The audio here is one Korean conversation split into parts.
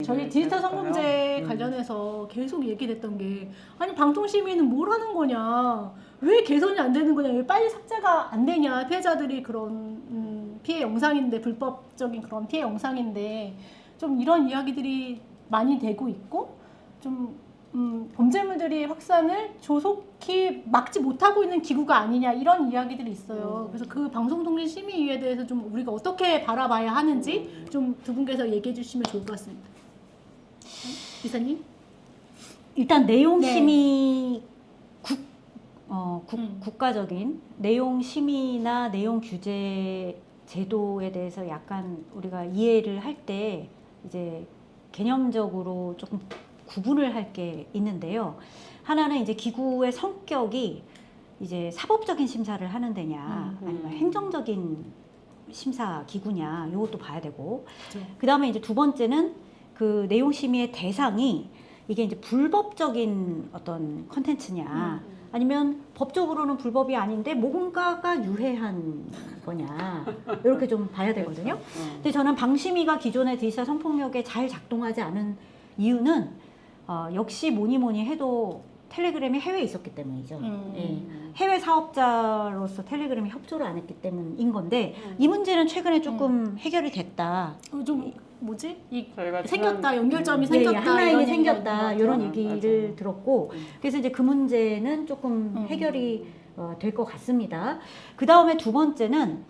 저희 디지털 성범죄 관련해서 계속 얘기됐던 게 아니 방통시민은 뭘 하는 거냐, 왜 개선이 안 되는 거냐, 왜 빨리 삭제가 안 되냐, 피해자들이 그런 피해 영상인데, 불법적인 그런 피해 영상인데 좀 이런 이야기들이 많이 되고 있고, 좀 범죄물들이 확산을 조속히 막지 못하고 있는 기구가 아니냐, 이런 이야기들이 있어요. 그래서 그 방송통신심의위에 대해서 좀 우리가 어떻게 바라봐야 하는지 좀 두 분께서 얘기해 주시면 좋을 것 같습니다. 이사님? 일단 내용 네. 심의 국가적인 내용 심의나 내용 규제 제도에 대해서 약간 우리가 이해를 할 때 이제 개념적으로 조금 구분을 할 게 있는데요. 하나는 이제 기구의 성격이 이제 사법적인 심사를 하는 데냐, 아니면 행정적인 심사 기구냐, 이것도 봐야 되고, 그 다음에 이제 두 번째는 그 내용 심의의 대상이 이게 이제 불법적인 어떤 컨텐츠냐, 아니면 법적으로는 불법이 아닌데 뭔가가 유해한 거냐, 이렇게 좀 봐야 되거든요. 근데 저는 방심위가 기존의 디지털 성폭력에 잘 작동하지 않은 이유는 역시 뭐니 해도 텔레그램이 해외에 있었기 때문이죠. 예. 해외 사업자로서 텔레그램이 협조를 안 했기 때문인 건데, 이 문제는 최근에 조금 해결이 됐다. 좀 뭐지? 저희가 생겼다, 연결점이 예, 생겼다, 한라인이 이런 생겼다, 이런 얘기가 얘기를 맞아요. 들었고, 그래서 이제 그 문제는 조금 해결이 될 것 같습니다. 그 다음에 두 번째는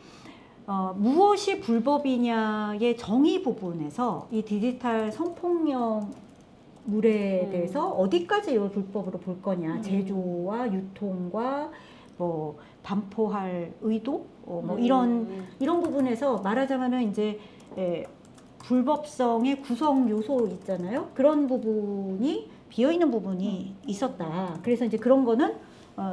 무엇이 불법이냐의 정의 부분에서 이 디지털 성폭력 물에 대해서 어디까지 이걸 불법으로 볼 거냐, 제조와 유통과 뭐 반포할 의도, 뭐 이런 부분에서 말하자면은 이제 불법성의 구성 요소 있잖아요. 그런 부분이 비어 있는 부분이 있었다. 그래서 이제 그런 거는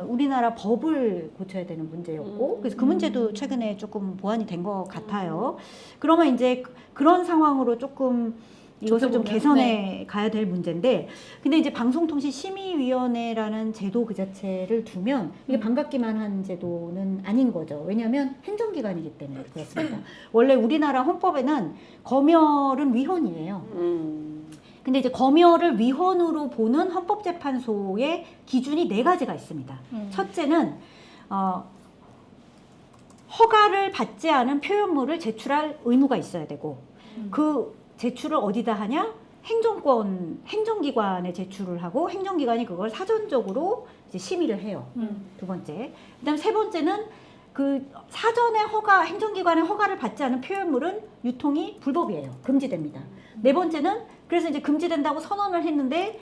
우리나라 법을 고쳐야 되는 문제였고, 그래서 그 문제도 최근에 조금 보완이 된 것 같아요. 그러면 이제 그런 상황으로 조금 이것을 좀 개선해 가야 될 문제인데, 근데 이제 방송통신심의위원회라는 제도 그 자체를 두면 이게 반갑기만 한 제도는 아닌 거죠. 왜냐하면 행정기관이기 때문에 그렇습니다. 원래 우리나라 헌법에는 검열은 위헌이에요. 근데 이제 검열을 위헌으로 보는 헌법재판소의 기준이 4가지가 있습니다. 첫째는 허가를 받지 않은 표현물을 제출할 의무가 있어야 되고, 그 제출을 어디다 하냐? 행정기관에 제출을 하고, 행정기관이 그걸 사전적으로 이제 심의를 해요. 두 번째. 그다음 세 번째는 그 사전에 행정기관의 허가를 받지 않은 표현물은 유통이 불법이에요. 금지됩니다. 네 번째는 그래서 이제 금지된다고 선언을 했는데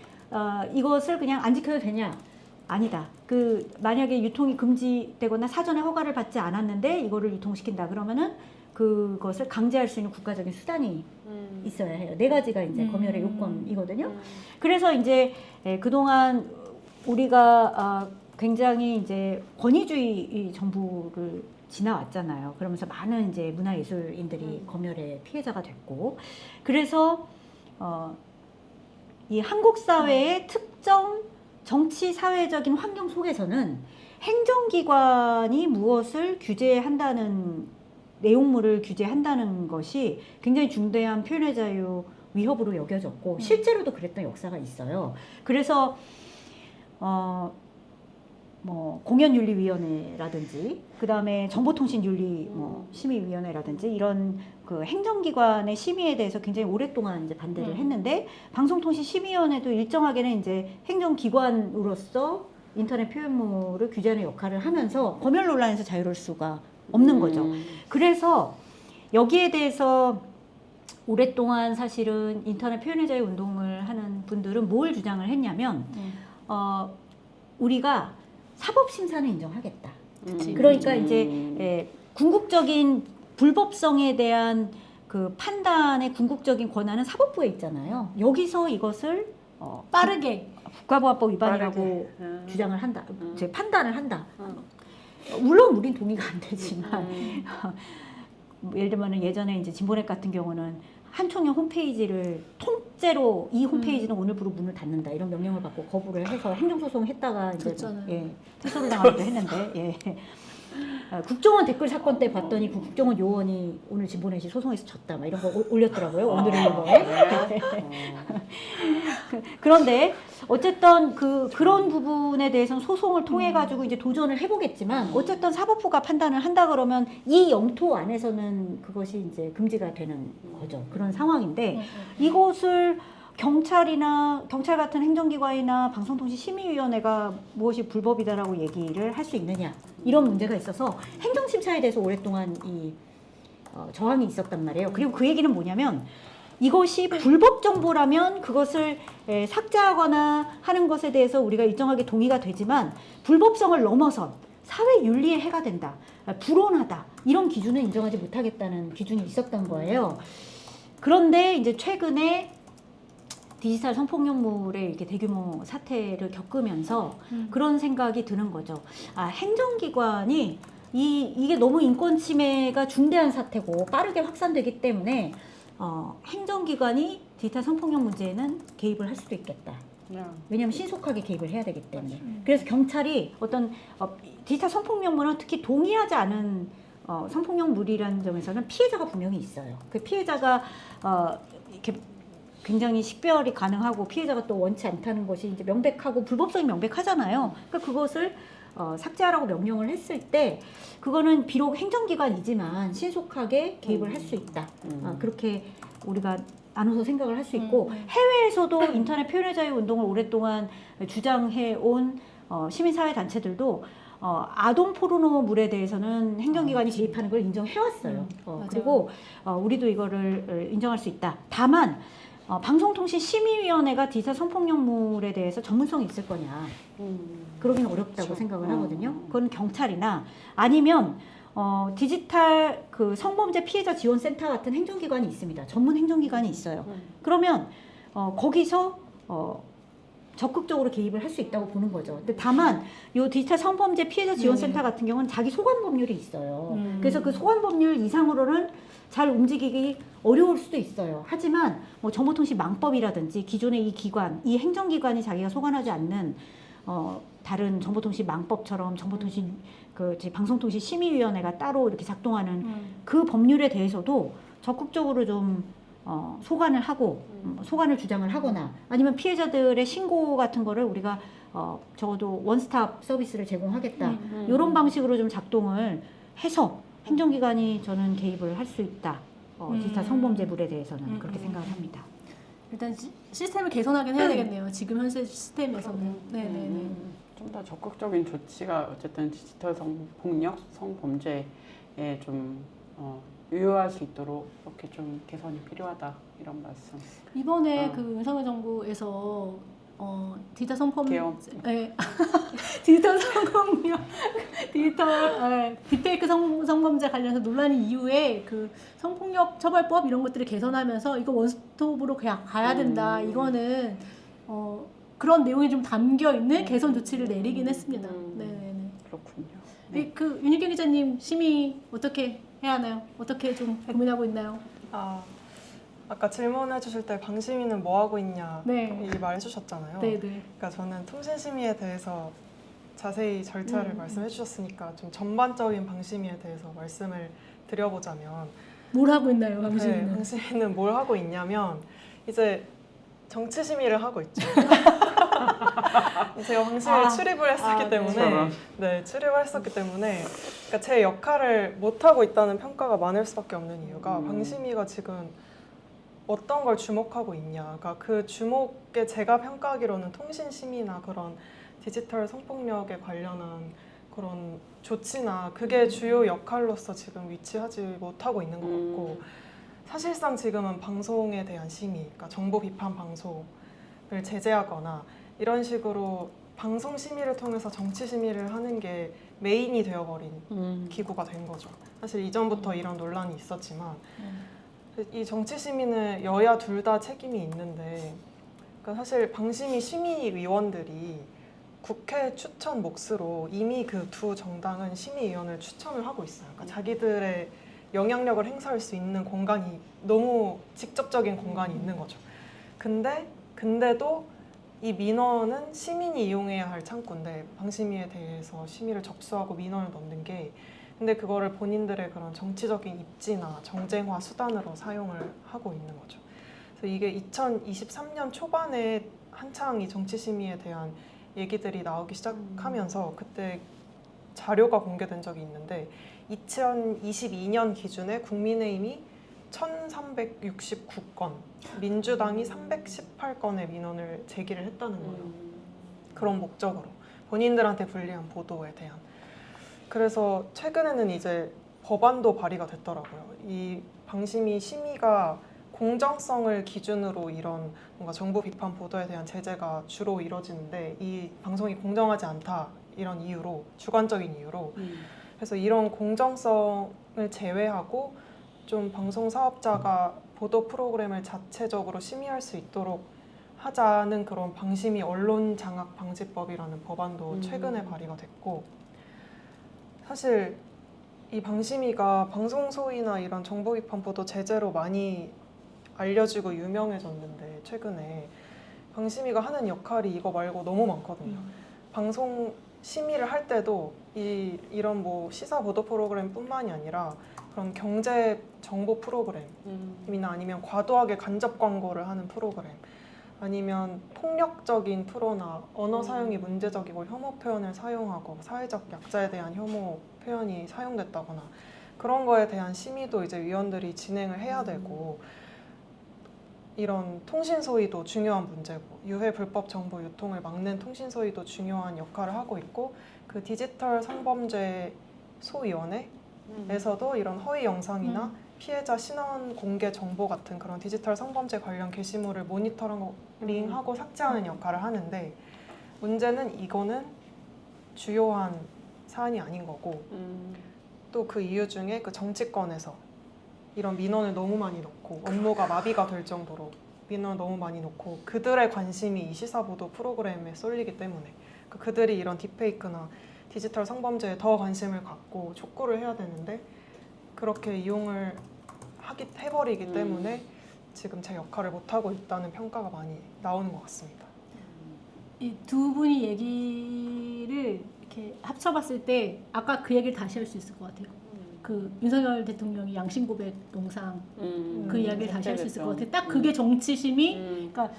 이것을 그냥 안 지켜도 되냐? 아니다. 그 만약에 유통이 금지되거나 사전에 허가를 받지 않았는데 이거를 유통시킨다 그러면은 그것을 강제할 수 있는 국가적인 수단이 있어야 해요. 4가지가 이제 검열의 요건이거든요. 그래서 이제 그동안 우리가 굉장히 이제 권위주의 정부를 지나왔잖아요. 그러면서 많은 이제 문화예술인들이 검열의 피해자가 됐고, 그래서 이 한국 사회의 특정 정치 사회적인 환경 속에서는 행정기관이 무엇을 규제한다는 내용물을 규제한다는 것이 굉장히 중대한 표현의 자유 위협으로 여겨졌고, 실제로도 그랬던 역사가 있어요. 그래서 뭐 공연윤리위원회라든지 그 다음에 정보통신윤리 심의위원회라든지 이런 그 행정기관의 심의에 대해서 굉장히 오랫동안 이제 반대를 했는데, 방송통신심의위원회도 일정하게는 이제 행정기관으로서 인터넷 표현물을 규제하는 역할을 하면서 검열 논란에서 자유로울 수가 없는 거죠. 그래서 여기에 대해서 오랫동안 사실은 인터넷 표현의 자유 운동을 하는 분들은 뭘 주장을 했냐면 우리가 사법심사는 인정하겠다. 그러니까 이제 궁극적인 불법성에 대한 그 판단의 궁극적인 권한은 사법부에 있잖아요. 여기서 이것을 빠르게 국가보안법 위반이라고 주장을 한다. 판단을 한다. 물론 우린 동의가 안 되지만 예를 들면 예전에 이제 진보넷 같은 경우는 한총련 홈페이지를 통째로 이 홈페이지는 오늘부로 문을 닫는다 이런 명령을 받고 거부를 해서 행정소송했다가 이제 졌잖아요. 예, 퇴소를 당하기도 했는데 예. 국정원 댓글 사건 때 봤더니 그 국정원 요원이 오늘 진보넷이 소송에서 졌다 막 이런 거 올렸더라고요. 오늘의 일보에. 그런데 어쨌든 그런 부분에 대해서는 소송을 통해 가지고 이제 도전을 해보겠지만 어쨌든 사법부가 판단을 한다 그러면 이 영토 안에서는 그것이 이제 금지가 되는 거죠. 그런 상황인데 이것을 경찰 같은 행정기관이나 방송통신심의위원회가 무엇이 불법이다라고 얘기를 할 수 있느냐 이런 문제가 있어서 행정심사에 대해서 오랫동안 저항이 있었단 말이에요. 그리고 그 얘기는 뭐냐면 이것이 불법 정보라면 그것을 삭제하거나 하는 것에 대해서 우리가 일정하게 동의가 되지만 불법성을 넘어선 사회 윤리에 해가 된다, 불온하다 이런 기준은 인정하지 못하겠다는 기준이 있었던 거예요. 그런데 이제 최근에 디지털 성폭력물의 이렇게 대규모 사태를 겪으면서 그런 생각이 드는 거죠. 행정기관이 이게 너무 인권 침해가 중대한 사태고 빠르게 확산되기 때문에 행정기관이 디지털 성폭력 문제에는 개입을 할 수도 있겠다. 왜냐하면 신속하게 개입을 해야 되기 때문에. 그래서 경찰이 어떤 디지털 성폭력물은 특히 동의하지 않은 성폭력물이라는 점에서는 피해자가 분명히 있어요. 그 피해자가 이렇게 굉장히 식별이 가능하고 피해자가 또 원치 않다는 것이 이제 명백하고 불법성이 명백하잖아요. 그러니까 그것을 삭제하라고 명령을 했을 때 그거는 비록 행정기관이지만 신속하게 개입을 할 수 있다. 그렇게 우리가 나눠서 생각을 할 수 있고 해외에서도 인터넷 표현의 자유 운동을 오랫동안 주장해온 시민사회단체들도 아동 포르노물에 대해서는 행정기관이 개입하는 걸 인정해왔어요. 그리고 우리도 이거를 인정할 수 있다. 다만 방송통신심의위원회가 디지털 성폭력물에 대해서 전문성이 있을 거냐 그러기는 어렵다고 그렇죠. 생각을 하거든요. 그건 경찰이나 아니면 디지털 그 성범죄 피해자 지원센터 같은 행정기관이 있습니다. 전문 행정기관이 있어요. 그러면 거기서 적극적으로 개입을 할 수 있다고 보는 거죠. 근데 다만 요 디지털 성범죄 피해자 지원센터 같은 경우는 자기 소관 법률이 있어요. 그래서 그 소관 법률 이상으로는 잘 움직이기 어려울 수도 있어요. 하지만 뭐 정보통신 망법이라든지 기존의 이 기관, 이 행정기관이 자기가 소관하지 않는 다른 정보통신 망법처럼 정보통신 방송통신 심의위원회가 따로 이렇게 작동하는 그 법률에 대해서도 적극적으로 좀 소관을 하고 소관을 주장을 하거나 아니면 피해자들의 신고 같은 거를 우리가 적어도 원스톱 서비스를 제공하겠다 이런 방식으로 좀 작동을 해서 행정기관이 저는 개입을 할 수 있다. 디지털 성범죄물에 대해서는 그렇게 생각을 합니다. 일단 시스템을 개선하긴 해야 되겠네요. 지금 현재 시스템에서는. 네네네. 좀 더 적극적인 조치가 어쨌든 디지털 성폭력, 성범죄에 좀 유효할 수 있도록 이렇게 좀 개선이 필요하다 이런 말씀. 이번에 그 윤석열 정부에서 디지털 성범죄, 개헌. 네. 디지털 성범죄, 딥페이크 성범죄 관련해서 논란이 이후에 그 성폭력 처벌법 이런 것들을 개선하면서 이거 원스톱으로 그냥 가야 된다. 이거는 그런 내용이 좀 담겨 있는 개선 조치를 내리긴 했습니다. 네네네. 그렇군요. 네. 그 윤희경 기자님 심의 어떻게 해야 하나요? 어떻게 좀 고민하고 있나요? 아까 질문해 주실 때 방심위는 뭐 하고 있냐 네. 이 말해 주셨잖아요. 네네. 그러니까 저는 통신심의에 대해서 자세히 절차를 말씀해 주셨으니까 좀 전반적인 방심위에 대해서 말씀을 드려보자면 뭘 하고 있나요, 방심위는? 네, 방심위는 뭘 하고 있냐면 이제 정치심의를 하고 있죠. 제가 방심위에 출입을 했었기 때문에 출입을 했었기 때문에 그러니까 제 역할을 못 하고 있다는 평가가 많을 수밖에 없는 이유가 방심위가 지금 어떤 걸 주목하고 있냐. 그러니까 그 주목에 제가 평가하기로는 통신심의나 그런 디지털 성폭력에 관련한 그런 조치나 그게 주요 역할로서 지금 위치하지 못하고 있는 것 같고 사실상 지금은 방송에 대한 심의, 그러니까 정보 비판 방송을 제재하거나 이런 식으로 방송 심의를 통해서 정치 심의를 하는 게 메인이 되어버린 기구가 된 거죠. 사실 이전부터 이런 논란이 있었지만 이 정치 심의는 여야 둘 다 책임이 있는데 그러니까 사실 방심위 심의위원들이 국회 추천 몫으로 이미 그 두 정당은 심의위원을 추천을 하고 있어요. 그러니까 자기들의 영향력을 행사할 수 있는 공간이 너무 직접적인 공간이 있는 거죠. 근데도 이 민원은 시민이 이용해야 할 창구인데 방심위에 대해서 심의를 접수하고 민원을 넣는 게 근데 그거를 본인들의 그런 정치적인 입지나 정쟁화 수단으로 사용을 하고 있는 거죠. 그래서 이게 2023년 초반에 한창 이 정치 심의에 대한 얘기들이 나오기 시작하면서 그때 자료가 공개된 적이 있는데 2022년 기준에 국민의힘이 1369건, 민주당이 318건의 민원을 제기를 했다는 거예요. 그런 목적으로 본인들한테 불리한 보도에 대한. 그래서 최근에는 이제 법안도 발의가 됐더라고요. 이 방심위 심의가 공정성을 기준으로 이런 뭔가 정부 비판 보도에 대한 제재가 주로 이뤄지는데 이 방송이 공정하지 않다 이런 이유로 주관적인 이유로 그래서 이런 공정성을 제외하고 좀 방송 사업자가 보도 프로그램을 자체적으로 심의할 수 있도록 하자는 그런 방심위 언론 장악 방지법이라는 법안도 최근에 발의가 됐고 사실 이 방심위가 방송 소위나 이런 정보 비판 보도 제재로 많이 알려지고 유명해졌는데 최근에 방심위가 하는 역할이 이거 말고 너무 많거든요. 방송 심의를 할 때도 이런 뭐 시사 보도 프로그램뿐만이 아니라 그런 경제 정보 프로그램이나 아니면 과도하게 간접 광고를 하는 프로그램 아니면 폭력적인 프로나 언어 사용이 문제적이고 혐오 표현을 사용하고 사회적 약자에 대한 혐오 표현이 사용됐다거나 그런 거에 대한 심의도 이제 위원들이 진행을 해야 되고 이런 통신 소위도 중요한 문제고 유해 불법 정보 유통을 막는 통신 소위도 중요한 역할을 하고 있고 그 디지털 성범죄 소위원회에서도 이런 허위 영상이나 피해자 신원 공개 정보 같은 그런 디지털 성범죄 관련 게시물을 모니터링하고 삭제하는 역할을 하는데 문제는 이거는 주요한 사안이 아닌 거고 또 그 이유 중에 그 정치권에서 이런 민원을 너무 많이 넣고 업무가 마비가 될 정도로 민원을 너무 많이 넣고 그들의 관심이 이 시사보도 프로그램에 쏠리기 때문에 그들이 이런 딥페이크나 디지털 성범죄에 더 관심을 갖고 촉구를 해야 되는데 그렇게 이용을 해버리기 때문에 지금 제 역할을 못하고 있다는 평가가 많이 나오는 것 같습니다. 이 두 분이 얘기를 이렇게 합쳐봤을 때 아까 그 얘기를 다시 할 수 있을 것 같아요. 그 윤석열 대통령이 양심 고백 영상 그 이야기를 다시 할 수 있을 것 같아요. 딱 그게 정치 심의, 그러니까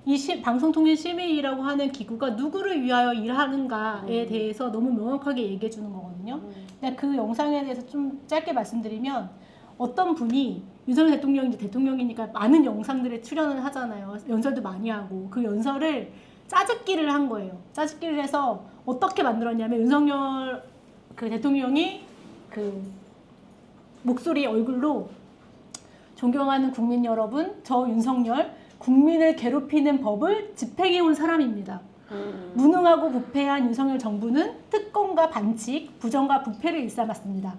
이 방송통신심의위라고 하는 기구가 누구를 위하여 일하는가에 대해서 너무 명확하게 얘기해 주는 거거든요. 근데 그 영상에 대해서 좀 짧게 말씀드리면 어떤 분이 윤석열 대통령이 이제 대통령이니까 많은 영상들에 출연을 하잖아요. 연설도 많이 하고 그 연설을 짜집기를 한 거예요. 짜집기를 해서 어떻게 만들었냐면 윤석열 그 대통령이 그 목소리 얼굴로 존경하는 국민 여러분, 저 윤석열 국민을 괴롭히는 법을 집행해온 사람입니다. 무능하고 부패한 윤석열 정부는 특권과 반칙, 부정과 부패를 일삼았습니다.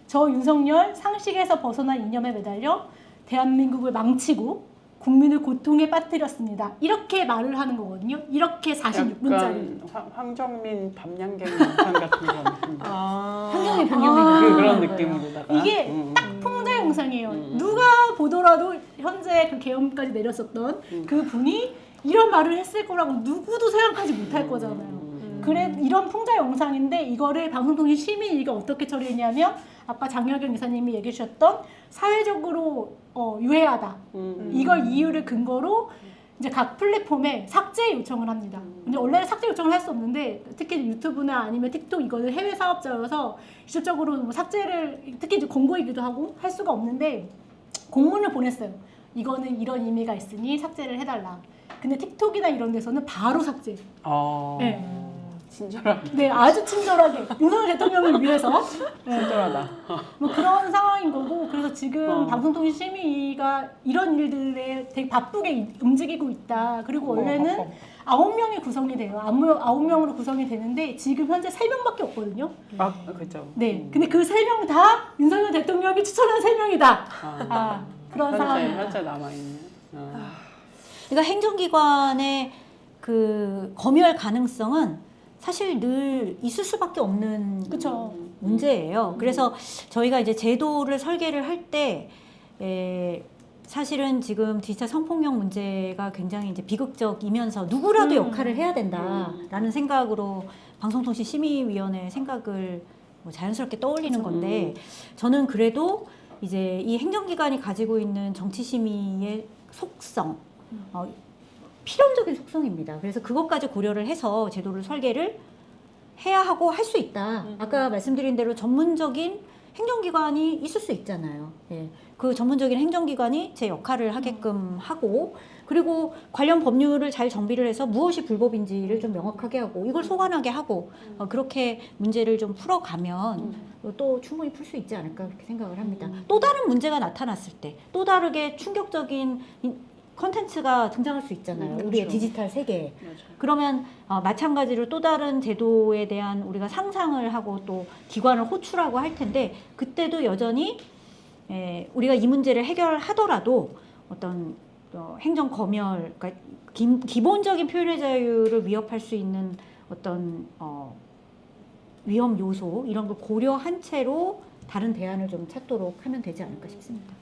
저 윤석열 상식에서 벗어난 이념에 매달려 대한민국을 망치고 국민을 고통에 빠뜨렸습니다. 이렇게 말을 하는 거거든요. 이렇게 46분짜리. 약간 황정민 밤양갱 영상 같은 그런 느낌. 환경의 변경이 그런 느낌으로다가 이게 딱 풍자 영상이에요. 누가 보더라도 현재 그 계엄까지 내렸었던 그 분이 이런 말을 했을 거라고 누구도 생각하지 못할 거잖아요. 그래 이런 풍자 영상인데 이거를 방송통신심의위가 어떻게 처리했냐면 아까 장혁영 이사님이 얘기해 주셨던 사회적으로 유해하다. 이걸 이유를 근거로 이제 각 플랫폼에 삭제 요청을 합니다. 근데 원래는 삭제 요청을 할 수 없는데 특히 유튜브나 아니면 틱톡 이거는 해외 사업자여서 직접적으로 뭐 삭제를 특히 이제 공고이기도 하고 할 수가 없는데 공문을 보냈어요. 이거는 이런 의미가 있으니 삭제를 해달라. 근데 틱톡이나 이런 데서는 바로 삭제. 네. 친절하게. 네, 아주 친절하게 윤석열 대통령을 위해서 친절하다. 뭐 그런 상황인 거고 그래서 지금 방송통신심의위가 이런 일들에 되게 바쁘게 움직이고 있다. 그리고 원래는 9명이 구성이 돼요. 9명으로 구성이 되는데 지금 현재 3명밖에 없거든요. 아, 그렇죠. 네, 근데 그 3명 다 윤석열 대통령이 추천한 3명이다. 그런 상황입니다. 현재 남아있네. 그러니까 행정기관의 그 검열 가능성은 사실 늘 있을 수밖에 없는 그쵸. 문제예요. 그래서 저희가 이제 제도를 설계를 할 때 사실은 지금 디지털 성폭력 문제가 굉장히 이제 비극적이면서 누구라도 역할을 해야 된다라는 생각으로 방송통신심의위원회 생각을 뭐 자연스럽게 떠올리는 건데 저는 그래도 이제 이 행정기관이 가지고 있는 정치심의의 속성, 필연적인 속성입니다. 그래서 그것까지 고려를 해서 제도를 설계를 해야 하고 할 수 있다. 아까 말씀드린 대로 전문적인 행정기관이 있을 수 있잖아요. 예. 그 전문적인 행정기관이 제 역할을 하게끔 하고 그리고 관련 법률을 잘 정비를 해서 무엇이 불법인지를 좀 명확하게 하고 이걸 소관하게 하고 그렇게 문제를 좀 풀어가면 또 충분히 풀 수 있지 않을까 그렇게 생각을 합니다. 또 다른 문제가 나타났을 때 또 다르게 충격적인 컨텐츠가 등장할 수 있잖아요. 우리의 그렇죠. 디지털 세계에. 맞아요. 그러면 마찬가지로 또 다른 제도에 대한 우리가 상상을 하고 또 기관을 호출하고 할 텐데 그때도 여전히 우리가 이 문제를 해결하더라도 어떤 행정 검열, 그러니까 기본적인 표현의 자유를 위협할 수 있는 어떤 위험 요소 이런 걸 고려한 채로 다른 대안을 좀 찾도록 하면 되지 않을까 싶습니다.